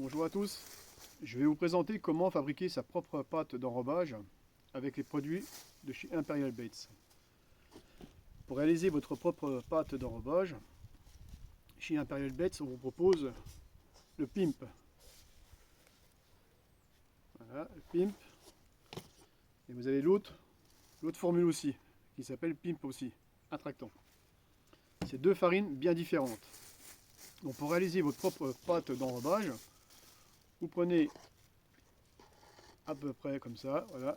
Bonjour à tous, je vais vous présenter comment fabriquer sa propre pâte d'enrobage avec les produits de chez Imperial Baits. Pour réaliser votre propre pâte d'enrobage, chez Imperial Baits on vous propose le Pimp. Voilà, le Pimp. Et vous avez l'autre formule aussi, qui s'appelle Pimp aussi, attractant. C'est deux farines bien différentes. Donc pour réaliser votre propre pâte d'enrobage, vous prenez à peu près comme ça, voilà,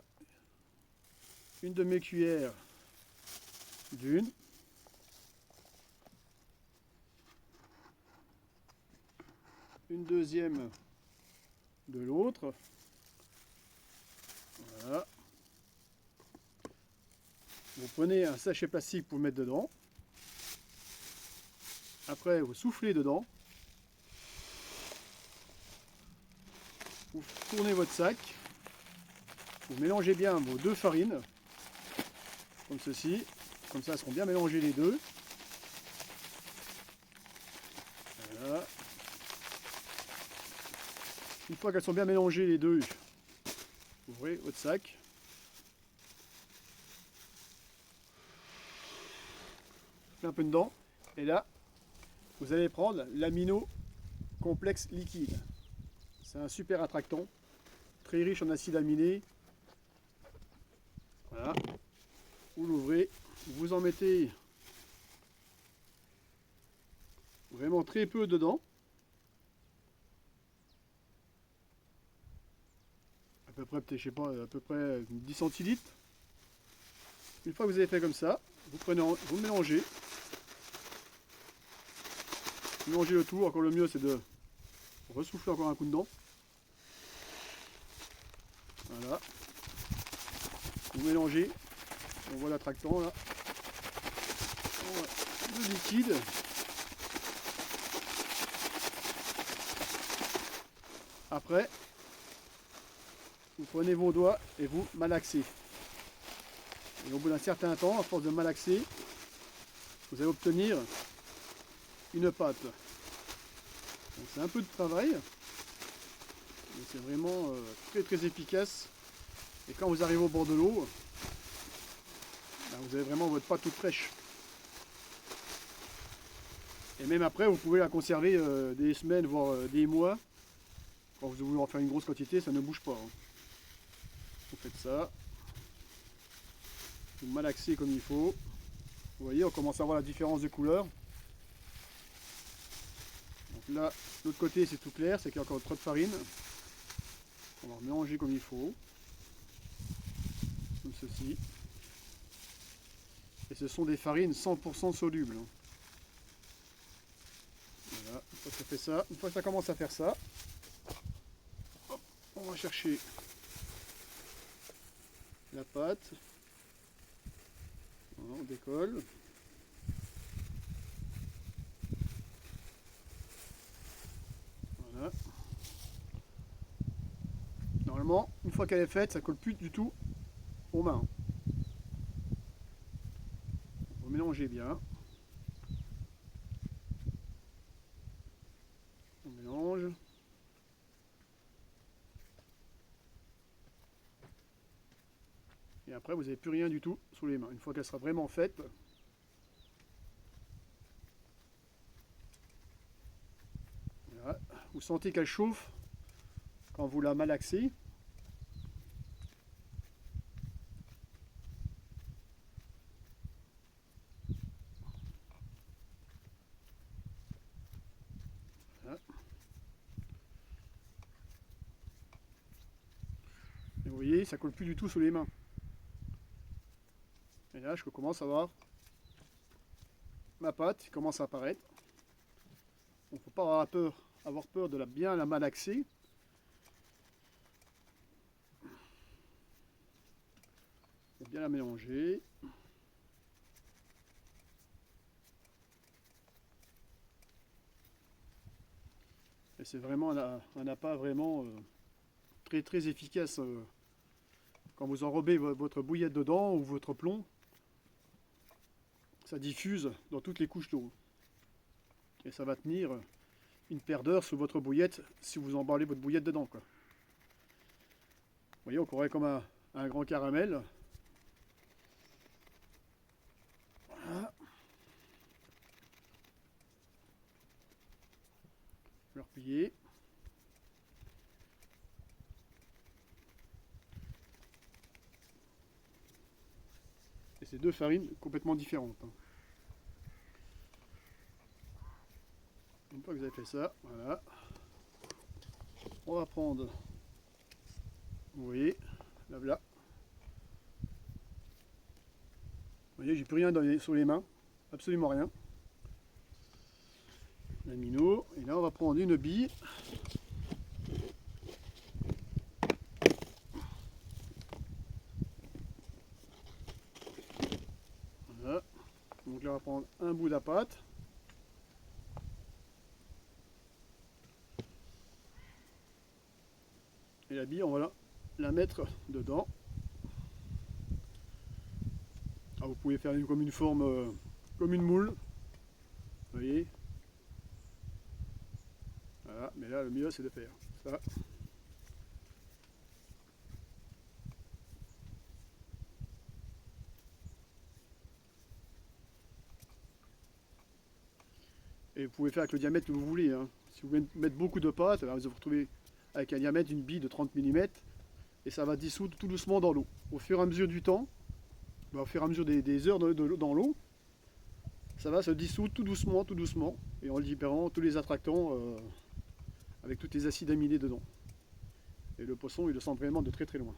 une demi-cuillère d'une, une deuxième de l'autre, voilà. Vous prenez un sachet plastique pour le mettre dedans, après vous soufflez dedans, vous tournez votre sac, vous mélangez bien vos deux farines, comme ceci, comme ça elles seront bien mélangées les deux. Voilà. Une fois qu'elles sont bien mélangées les deux, ouvrez votre sac. Un peu dedans, et là vous allez prendre l'amino complexe liquide. C'est un super attractant, très riche en acides aminés. Voilà, vous l'ouvrez, vous en mettez vraiment très peu dedans, à peu près, je sais pas, à peu près 10 centilitres. Une fois que vous avez fait comme ça, vous mélangez le tout. Encore le mieux c'est de ressouffler encore un coup dedans. Voilà, vous mélangez, on voit l'attractant là, le liquide. Après, vous prenez vos doigts et vous malaxez. Et au bout d'un certain temps, à force de malaxer, vous allez obtenir une pâte. C'est un peu de travail, mais c'est vraiment très efficace. Et quand vous arrivez au bord de l'eau, ben vous avez vraiment votre pâte toute fraîche. Et même après, vous pouvez la conserver des semaines, voire des mois. Quand vous voulez en faire une grosse quantité, ça ne bouge pas. Hein. Vous faites ça. Vous malaxez comme il faut. Vous voyez, on commence à voir la différence de couleur. Donc là, l'autre côté c'est tout clair, c'est qu'il y a encore trop de farine. On va mélanger comme il faut. Comme ceci. Et ce sont des farines 100% solubles. Voilà, une fois que ça fait ça, une fois que ça commence à faire ça, hop, on va chercher la pâte. Voilà, on décolle. Voilà. Normalement, une fois qu'elle est faite, ça colle plus du tout aux mains. Vous mélangez bien. On mélange. Et après, vous n'avez plus rien du tout sous les mains. Une fois qu'elle sera vraiment faite, voilà. Vous sentez qu'elle chauffe quand vous la malaxez. Voilà. Et vous voyez, ça colle plus du tout sous les mains. Et là, je commence à voir ma pâte qui commence à apparaître. Il ne faut pas avoir peur de bien la malaxer. Il faut bien la mélanger. Et c'est vraiment un appât vraiment très efficace quand vous enrobez votre bouillette dedans ou votre plomb. Ça diffuse dans toutes les couches d'eau. Et ça va tenir une paire d'heures sous votre bouillette si vous emballez votre bouillette dedans, quoi. Vous voyez, on croirait comme un grand caramel. Voilà. Je vais replier. Et c'est deux farines complètement différentes. Une fois que vous avez fait ça, voilà. On va prendre, vous voyez, là voilà. Vous voyez, j'ai plus rien sur les mains, absolument rien. L'amino, et là on va prendre une bille. Voilà. Donc là on va prendre un bout de la pâte. Et la bille, on va la mettre dedans. Alors, vous pouvez faire comme une forme, comme une moule. Vous voyez. Voilà, mais là le mieux c'est de faire ça. Et vous pouvez faire avec le diamètre que vous voulez. Hein. Si vous voulez mettre beaucoup de pâte, vous vous retrouvez avec un diamètre d'une bille de 30 mm et ça va dissoudre tout doucement dans l'eau. Au fur et à mesure du temps, au fur et à mesure des heures dans l'eau, ça va se dissoudre tout doucement, et en libérant tous les attractants avec tous les acides aminés dedans. Et le poisson, il le sent vraiment de très loin.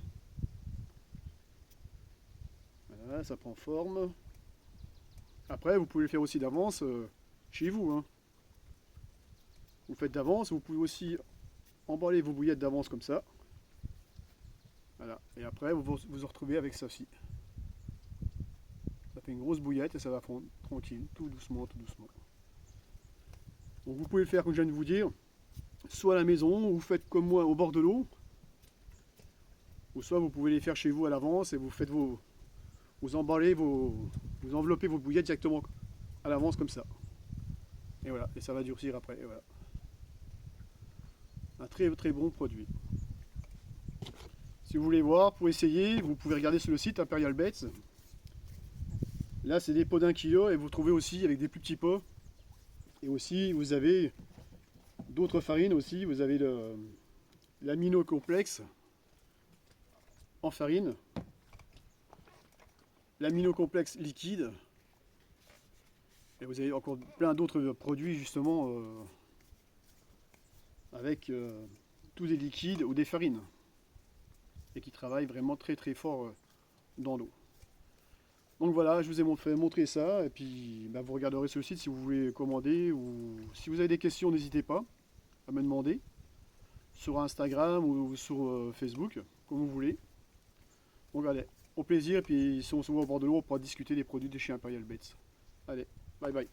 Voilà, ça prend forme. Après, vous pouvez le faire aussi d'avance chez vous. Hein. Vous faites d'avance, vous pouvez aussi emballer vos bouillettes d'avance comme ça. Voilà, et après vous vous retrouvez avec ça aussi. Ça fait une grosse bouillette et ça va fondre tranquille, tout doucement. Donc vous pouvez le faire comme je viens de vous dire, soit à la maison, ou vous faites comme moi au bord de l'eau, ou soit vous pouvez les faire chez vous à l'avance et vous faites vous emballez vous enveloppez vos bouillettes directement à l'avance comme ça. Et voilà, et ça va durcir après. Et voilà. Un très bon produit. Si vous voulez voir, pour essayer, vous pouvez regarder sur le site Imperial Baits. Là, c'est des pots d'1 kg et vous trouvez aussi avec des plus petits pots. Et aussi, vous avez d'autres farines aussi. Vous avez l'amino complexe en farine, l'amino complexe liquide. Et vous avez encore plein d'autres produits justement avec tous des liquides ou des farines. Et qui travaillent vraiment très fort dans l'eau. Donc voilà, je vous ai fait montrer ça, et puis vous regarderez sur le site si vous voulez commander, ou si vous avez des questions, n'hésitez pas à me demander, sur Instagram ou sur Facebook, comme vous voulez. Donc allez, au plaisir, et puis si on se voit au bord de l'eau, on pourra discuter des produits de chez Imperial Baits. Allez, bye bye.